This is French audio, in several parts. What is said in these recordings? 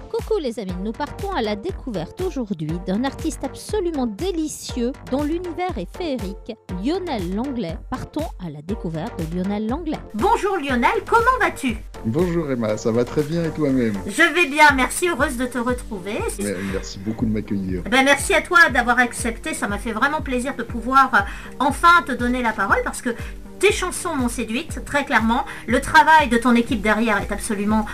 Coucou les amis, nous partons à la découverte aujourd'hui d'un artiste absolument délicieux dont l'univers est féerique, Lionel Langlais. Partons à la découverte de Lionel Langlais. Bonjour Lionel, comment vas-tu ? Bonjour Emma, ça va très bien et toi-même ? Je vais bien, merci, heureuse de te retrouver. Merci beaucoup de m'accueillir. Merci à toi d'avoir accepté, ça m'a fait vraiment plaisir de pouvoir enfin te donner la parole parce que tes chansons m'ont séduite, très clairement. Le travail de ton équipe derrière est absolument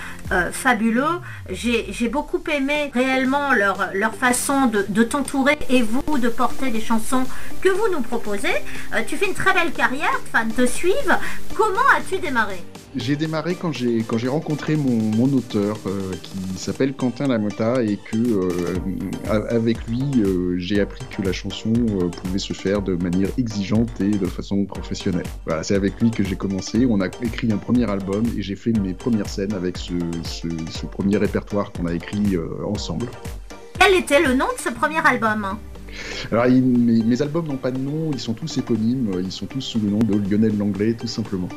fabuleux. J'ai beaucoup aimé réellement leur façon de t'entourer et vous de porter les chansons que vous nous proposez. Tu fais une très belle carrière, fans te suivent. Comment as-tu démarré ? J'ai démarré quand j'ai rencontré mon auteur qui s'appelle Quentin Lamotta et que avec lui j'ai appris que la chanson pouvait se faire de manière exigeante et de façon professionnelle. Voilà, c'est avec lui que j'ai commencé. On a écrit un premier album et j'ai fait mes premières scènes avec ce premier répertoire qu'on a écrit ensemble. Quel était le nom de ce premier album ? Alors mes albums n'ont pas de nom, ils sont tous éponymes, ils sont tous sous le nom de Lionel Langlais tout simplement.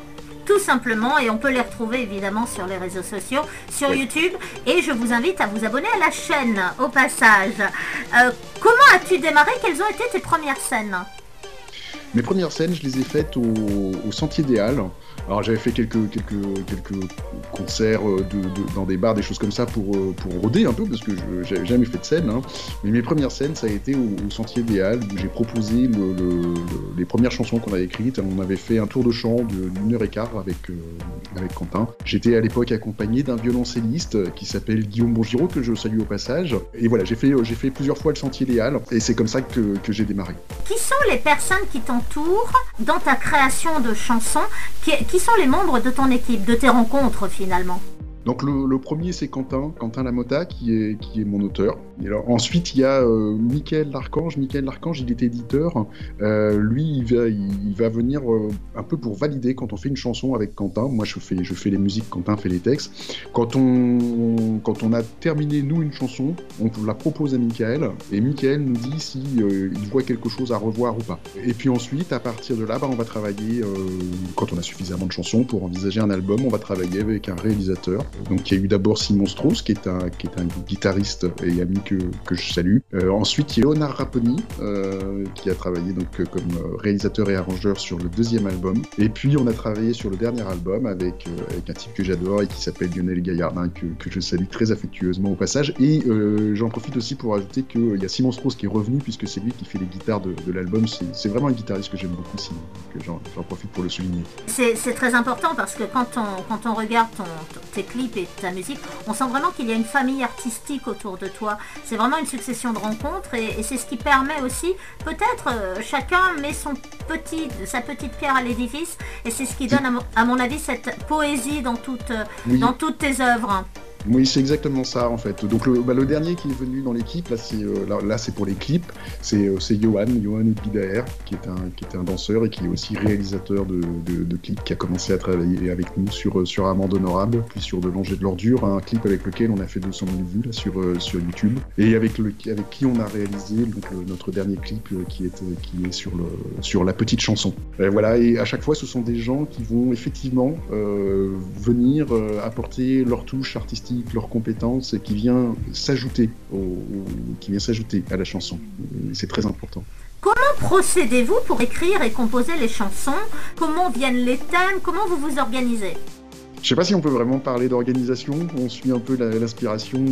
Tout simplement, et on peut les retrouver évidemment sur les réseaux sociaux, sur YouTube, et je vous invite à vous abonner à la chaîne au passage. Comment as-tu démarré ? Quelles ont été tes premières scènes ? Mes premières scènes, je les ai faites au Sentier des Halles. Alors j'avais fait quelques concerts dans des bars, des choses comme ça pour rôder un peu, parce que je n'avais jamais fait de scène. Hein. Mais mes premières scènes, ça a été au Sentier des Halles, où j'ai proposé les premières chansons qu'on avait écrites. On avait fait un tour de chant d'une heure et quart avec Quentin. J'étais à l'époque accompagné d'un violoncelliste qui s'appelle Guillaume Bongiro, que je salue au passage. Et voilà, j'ai fait plusieurs fois le Sentier des Halles, et c'est comme ça que j'ai démarré. Qui sont les personnes qui t'entourent dans ta création de chansons ? Qui sont les membres de ton équipe, de tes rencontres finalement ? Donc le premier c'est Quentin Lamotta qui est mon auteur. Et alors, ensuite il y a Mickaël Larchange. Mickaël Larchange, il est éditeur. Lui il va venir un peu pour valider quand on fait une chanson avec Quentin. Moi je fais les musiques, Quentin fait les textes. Quand on a terminé nous une chanson, on la propose à Mickaël et Mickaël nous dit si il voit quelque chose à revoir ou pas. Et puis ensuite à partir de là on va travailler quand on a suffisamment de chansons pour envisager un album, on va travailler avec un réalisateur. Donc il y a eu d'abord Simon Strauss qui est un guitariste et ami que je salue. Ensuite il y a Léonard Raponi qui a travaillé donc comme réalisateur et arrangeur sur le deuxième album. Et puis on a travaillé sur le dernier album avec un type que j'adore et qui s'appelle Lionel Gaillardin que je salue très affectueusement au passage. Et j'en profite aussi pour ajouter qu'il y a Simon Strauss qui est revenu puisque c'est lui qui fait les guitares de l'album. C'est vraiment un guitariste que j'aime beaucoup, Simon, que j'en profite pour le souligner. C'est très important parce que quand on regarde tes clips et ta musique, on sent vraiment qu'il y a une famille artistique autour de toi. C'est vraiment une succession de rencontres et c'est ce qui permet aussi, peut-être chacun met sa petite pierre à l'édifice et c'est ce qui donne à mon avis cette poésie dans toutes tes œuvres. Oui, c'est exactement ça en fait. Donc le dernier qui est venu dans l'équipe, là c'est pour les clips, c'est Johan Epidaer, qui est un danseur et qui est aussi réalisateur de clips, qui a commencé à travailler avec nous sur Amende Honorable, puis sur De l'Ange et de l'Ordure, un clip avec lequel on a fait 200 000 vues là, sur YouTube, et avec qui on a réalisé notre dernier clip qui est sur la petite chanson. Voilà, et à chaque fois ce sont des gens qui vont effectivement venir apporter leur touche artistique, leurs compétences qui vient s'ajouter à la chanson. C'est très important. Comment procédez-vous pour écrire et composer les chansons ? Comment viennent les thèmes ? Comment vous vous organisez ? Je sais pas si on peut vraiment parler d'organisation, on suit un peu l'inspiration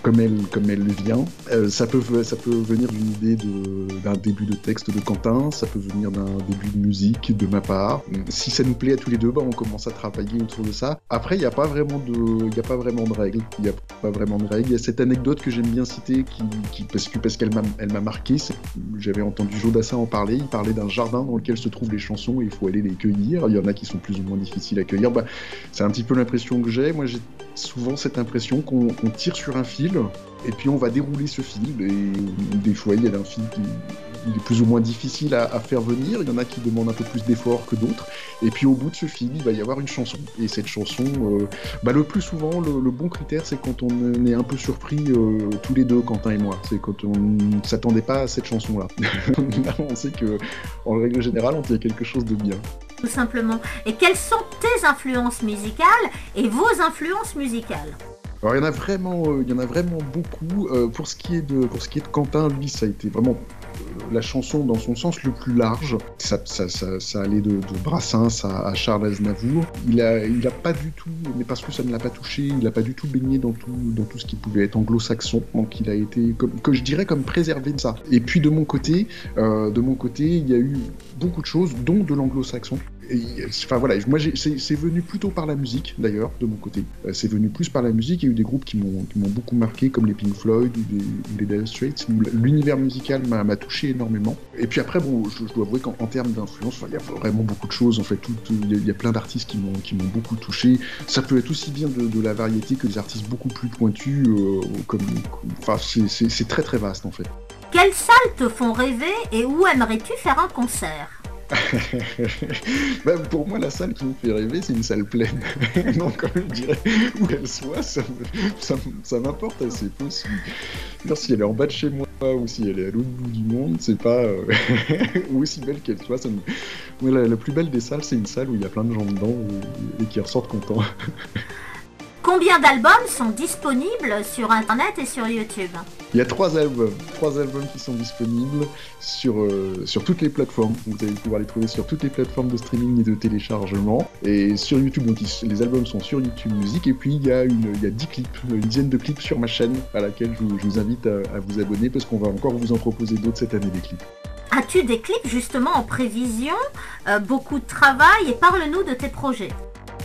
comme elle vient. Ça peut venir d'une idée d'un début de texte de Quentin, ça peut venir d'un début de musique de ma part. Si ça nous plaît à tous les deux, on commence à travailler autour de ça. Après, il n'y a pas vraiment de règles. Il y a cette anecdote que j'aime bien citer parce qu'elle m'a marqué. J'avais entendu Jodassin en parler. Il parlait d'un jardin dans lequel se trouvent les chansons et il faut aller les cueillir. Il y en a qui sont plus ou moins difficiles à cueillir. C'est un petit peu l'impression que j'ai. Moi, j'ai souvent cette impression qu'on tire sur un fil et puis on va dérouler ce fil. Et des fois, il y a un fil qui est plus ou moins difficile à faire venir. Il y en a qui demandent un peu plus d'efforts que d'autres. Et puis au bout de ce fil, il va y avoir une chanson. Et cette chanson, le plus souvent, le bon critère, c'est quand on est un peu surpris tous les deux, Quentin et moi. C'est quand on ne s'attendait pas à cette chanson-là. Là, on sait qu'en règle générale, on fait quelque chose de bien. tout simplement. Et quelles sont tes influences musicales et vos influences musicales? Alors il y en a vraiment beaucoup. Pour ce qui est de Quentin, lui, ça a été vraiment la chanson dans son sens le plus large. Ça allait de Brassens à Charles Aznavour. Il a pas du tout, mais parce que ça ne l'a pas touché, il n'a pas du tout baigné dans tout ce qui pouvait être anglo-saxon. Donc il a été, je dirais, comme préservé de ça. Et puis de mon côté, il y a eu beaucoup de choses, dont de l'anglo-saxon. Enfin voilà, moi c'est venu plutôt par la musique d'ailleurs, de mon côté. C'est venu plus par la musique. Il y a eu des groupes qui m'ont beaucoup marqué, comme les Pink Floyd ou les Dire Straits. L'univers musical m'a touché énormément. Et puis après, bon, je dois avouer qu'en termes d'influence, il y a vraiment beaucoup de choses. En fait, il y a plein d'artistes qui m'ont beaucoup touché. Ça peut être aussi bien de la variété que des artistes beaucoup plus pointus. Enfin, c'est très très vaste en fait. Quelles salles te font rêver et où aimerais-tu faire un concert? Pour moi, la salle qui me fait rêver, c'est une salle pleine. Donc, comme je dirais, où elle soit, ça m'importe assez peu. Si elle est en bas de chez moi ou si elle est à l'autre bout du monde, c'est pas aussi belle qu'elle soit. La plus belle des salles, c'est une salle où il y a plein de gens dedans et qui ressortent contents. Combien d'albums sont disponibles sur Internet et sur YouTube? Il y a 3 albums qui sont disponibles sur toutes les plateformes. Vous allez pouvoir les trouver sur toutes les plateformes de streaming et de téléchargement. Et sur YouTube, donc les albums sont sur YouTube Music. Et puis il y a 10 clips, une dizaine de clips sur ma chaîne à laquelle je vous invite à vous abonner parce qu'on va encore vous en proposer d'autres cette année, des clips. As-tu des clips justement en prévision? Beaucoup de travail, et parle-nous de tes projets.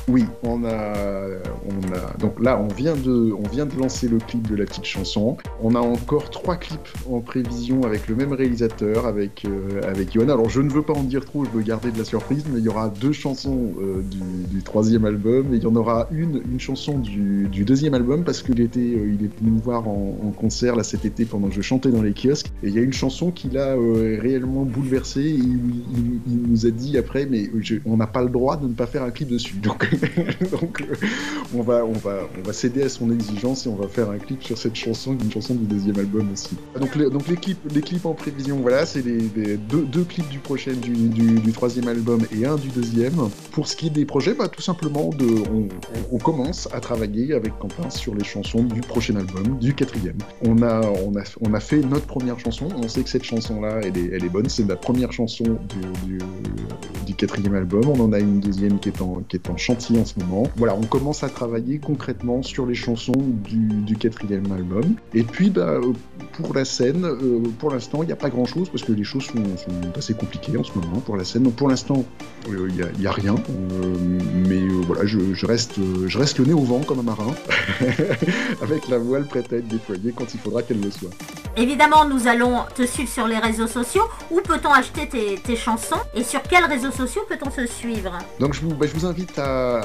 Oui, on a donc là on vient de lancer le clip de la petite chanson. On a encore 3 clips en prévision avec le même réalisateur, avec Johanna. Alors je ne veux pas en dire trop, je veux garder de la surprise, mais il y aura 2 chansons du 3e album et il y en aura une chanson du 2e album parce qu'il est venu me voir en concert là cet été pendant que je chantais dans les kiosques et il y a une chanson qui l'a réellement bouleversé et il nous a dit après mais on n'a pas le droit de ne pas faire un clip dessus. Donc on va céder à son exigence et on va faire un clip sur cette chanson, une chanson du 2e album aussi. Donc les clips en prévision, voilà, c'est deux clips du 3e album et un du 2e. Pour ce qui est des projets, tout simplement, on commence à travailler avec Quentin sur les chansons du prochain album, du 4e. On a fait notre première chanson, on sait que cette chanson-là, elle est bonne, c'est la première chanson du 4e album. On en a une deuxième qui est en chantier en ce moment. Voilà, on commence à travailler concrètement sur les chansons du 4e album. Et puis, pour la scène, pour l'instant, il n'y a pas grand-chose parce que les choses sont assez compliquées en ce moment pour la scène. Donc, pour l'instant, il n'y a rien. Mais voilà, je reste le nez au vent comme un marin, avec la voile prête à être déployée quand il faudra qu'elle le soit. Évidemment, nous allons te suivre sur les réseaux sociaux. Où peut-on acheter tes chansons et sur quels réseaux sociaux peut-on se suivre? Donc, je vous invite à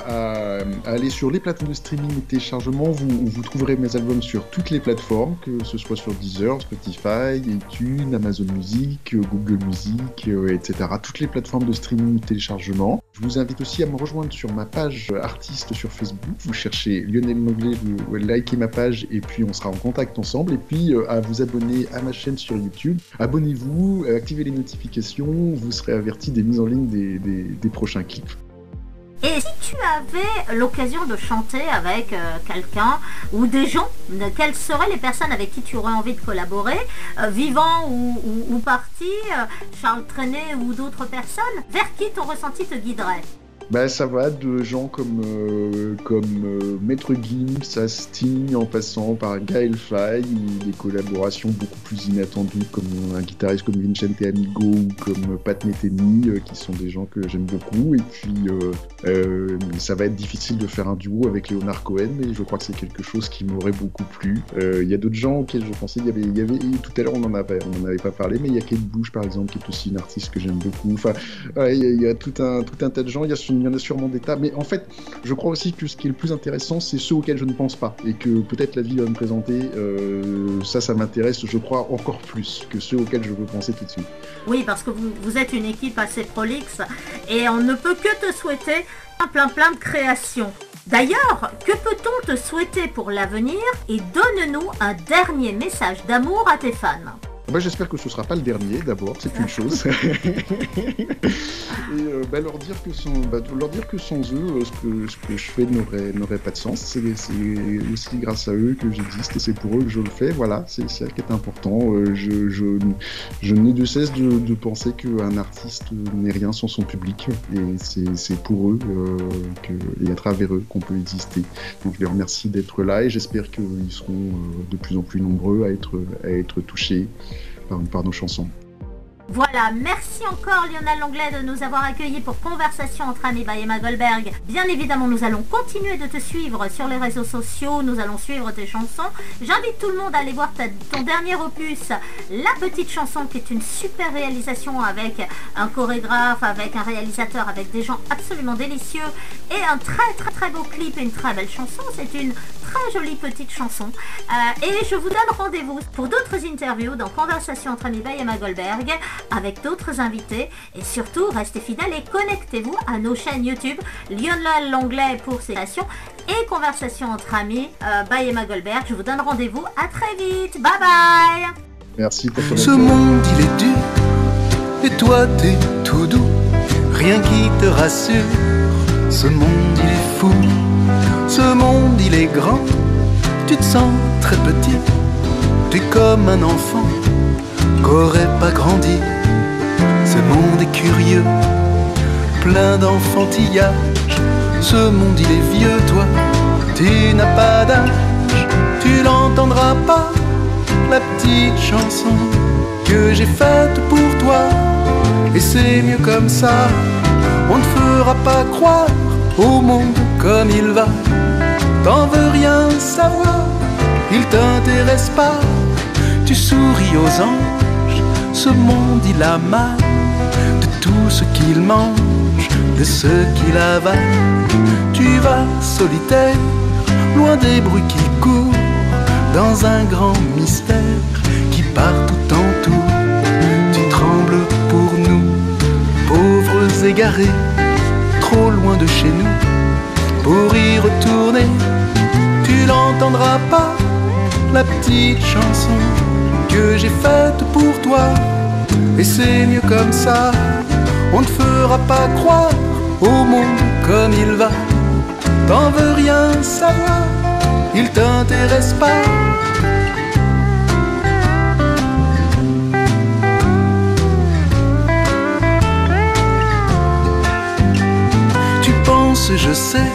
aller sur les plateformes de streaming et de téléchargement. Vous trouverez mes albums sur toutes les plateformes, que ce soit sur Deezer, Spotify, iTunes, Amazon Music, Google Music, etc. Toutes les plateformes de streaming et de téléchargement. Je vous invite aussi à me rejoindre sur ma page artiste sur Facebook. Vous cherchez Lionel Lenglet, vous likez ma page et puis on sera en contact ensemble. Et puis à vous abonner à ma chaîne sur YouTube. Abonnez-vous, activez les notifications, vous serez averti des mises en ligne des prochains clips. Et si tu avais l'occasion de chanter avec quelqu'un ou des gens, quelles seraient les personnes avec qui tu aurais envie de collaborer, vivants ou partis, Charles Trenet ou d'autres personnes, vers qui ton ressenti te guiderait? Ça va de gens comme Maître Gims à Sting en passant par Gaël Faye, des collaborations beaucoup plus inattendues comme un guitariste comme Vincente Amigo ou comme Pat Metheny qui sont des gens que j'aime beaucoup. Et puis ça va être difficile de faire un duo avec Leonard Cohen, mais je crois que c'est quelque chose qui m'aurait beaucoup plu. Il y a d'autres gens auxquels je pensais, il y avait tout à l'heure on n'en avait pas parlé, mais il y a Kate Bush par exemple qui est aussi une artiste que j'aime beaucoup. Enfin, il y a tout un tas de gens, il y en a sûrement des tas, mais en fait, je crois aussi que ce qui est le plus intéressant, c'est ceux auxquels je ne pense pas, et que peut-être la vie va me présenter, ça m'intéresse, je crois, encore plus que ceux auxquels je veux penser tout de suite. Oui, parce que vous êtes une équipe assez prolixe, et on ne peut que te souhaiter plein de créations. D'ailleurs, que peut-on te souhaiter pour l'avenir, et donne-nous un dernier message d'amour à tes fans. Bah, j'espère que ce sera pas le dernier, d'abord, c'est une chose. Et leur dire que sans eux, ce que je fais n'aurait pas de sens. C'est aussi grâce à eux que j'existe et c'est pour eux que je le fais. Voilà, c'est ça qui est important. Je n'ai de cesse de penser qu'un artiste n'est rien sans son public. Et c'est pour eux et à travers eux qu'on peut exister. Donc je les remercie d'être là et j'espère qu'ils seront de plus en plus nombreux à être touchés par nos chansons. Voilà, merci encore Lionel Langlais de nous avoir accueillis pour Conversation entre amis by Emma Goldberg. Bien évidemment, nous allons continuer de te suivre sur les réseaux sociaux, nous allons suivre tes chansons. J'invite tout le monde à aller voir ton dernier opus, La Petite Chanson, qui est une super réalisation avec un chorégraphe, avec un réalisateur, avec des gens absolument délicieux et un très très très beau clip et une très belle chanson. C'est une très jolie petite chanson. Et je vous donne rendez-vous pour d'autres interviews dans Conversation entre amis by Emma Goldberg, avec d'autres invités et surtout restez fidèles et connectez-vous à nos chaînes YouTube Lionel Langlais pour ses stations et Conversation entre amis by Emma Goldberg. Je vous donne rendez-vous à très vite. Bye bye. Merci pour ton Ce monde il est dur et toi t'es tout doux, rien qui te rassure. Ce monde il est fou, ce monde il est grand, tu te sens très petit, t'es comme un enfant qu'aurait pas grandi. Ce monde est curieux, plein d'enfantillage. Ce monde il est vieux, toi, tu n'as pas d'âge. Tu l'entendras pas, la petite chanson que j'ai faite pour toi. Et c'est mieux comme ça, on ne fera pas croire au monde comme il va. T'en veux rien savoir, il t'intéresse pas. Tu souris aux anges, ce monde il a mal de tout ce qu'il mange, de ce qu'il avale. Tu vas solitaire, loin des bruits qui courent, dans un grand mystère qui partout t'entoure. Tu trembles pour nous, pauvres égarés, trop loin de chez nous, pour y retourner. Tu l'entendras pas, la petite chanson que j'ai faite pour toi. Et c'est mieux comme ça, on ne fera pas croire au monde comme il va. T'en veux rien savoir, il t'intéresse pas. Tu penses, je sais,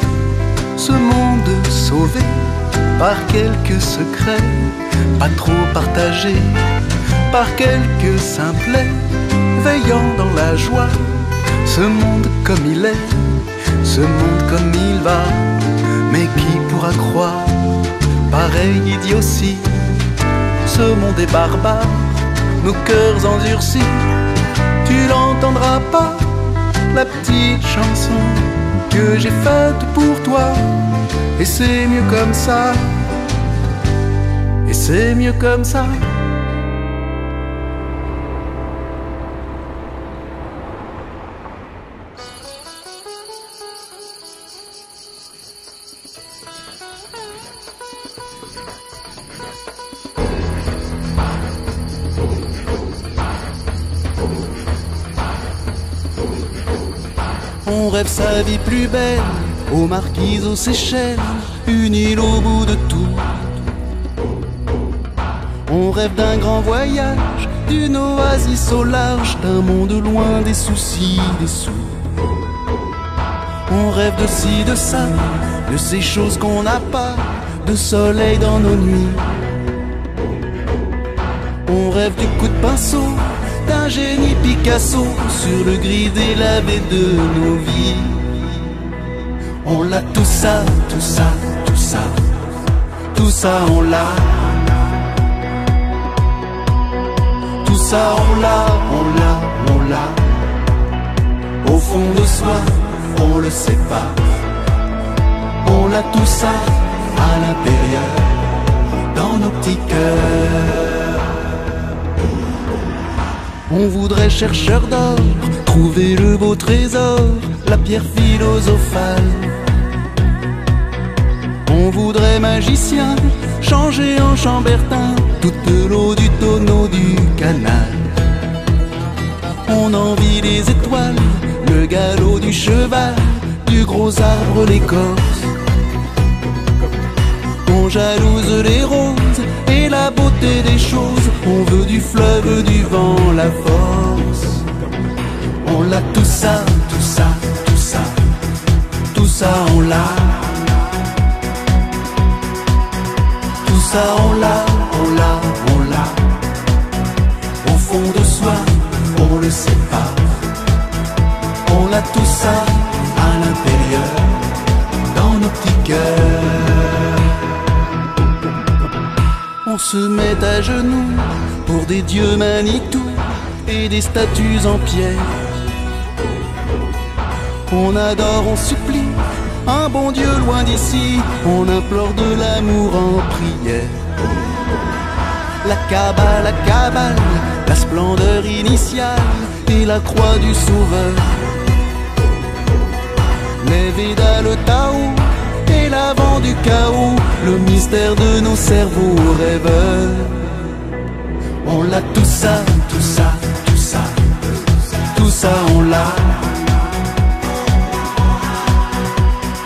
ce monde sauvé par quelques secrets, pas trop partagés, par quelques simplets, veillant dans la joie. Ce monde comme il est, ce monde comme il va. Mais qui pourra croire pareille idiotie? Ce monde est barbare, nos cœurs endurcis. Tu l'entendras pas, la petite chanson que j'ai faite pour toi. Et c'est mieux comme ça, et c'est mieux comme ça. On rêve sa vie plus belle, aux Marquises, aux Seychelles, une île au bout de tout. On rêve d'un grand voyage, d'une oasis au large, d'un monde loin des soucis, des sous. On rêve de ci, de ça, de ces choses qu'on n'a pas, de soleil dans nos nuits. On rêve du coup de pinceau d'un génie Picasso sur le gris délavé de nos vies. On l'a tout ça, tout ça, tout ça, tout ça on l'a. Tout ça on l'a, on l'a, on l'a. Au fond de soi, on le sait pas. On a tout ça à l'intérieur, dans nos petits cœurs. On voudrait chercheur d'or, trouver le beau trésor, la pierre philosophale. On voudrait magicien, changer en Chambertin toute l'eau du tonneau du canal. On envie les étoiles, le galop du cheval, du gros arbre l'écorce. On jalouse les roses et la beauté des choses. On veut du fleuve, du vent, la force. On l'a tout ça, tout ça, tout ça, tout ça on l'a. Tout ça on l'a, on l'a, on l'a. Au fond de soi, on le sait pas. On l'a tout ça à l'intérieur, dans nos petits cœurs. On se met à genoux pour des dieux Manitou et des statues en pierre. On adore, on supplie un bon Dieu loin d'ici. On implore de l'amour en prière. La cabale, la splendeur initiale et la croix du sauveur. Les Védas, le Tao et l'avant du chaos, le mystère de nos cerveaux rêveurs. On l'a tout ça, tout ça, tout ça, tout ça on l'a.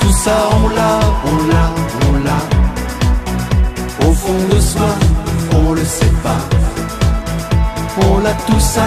Tout ça on l'a, on l'a, on l'a. Au fond de soi, on le sait pas. On l'a tout ça.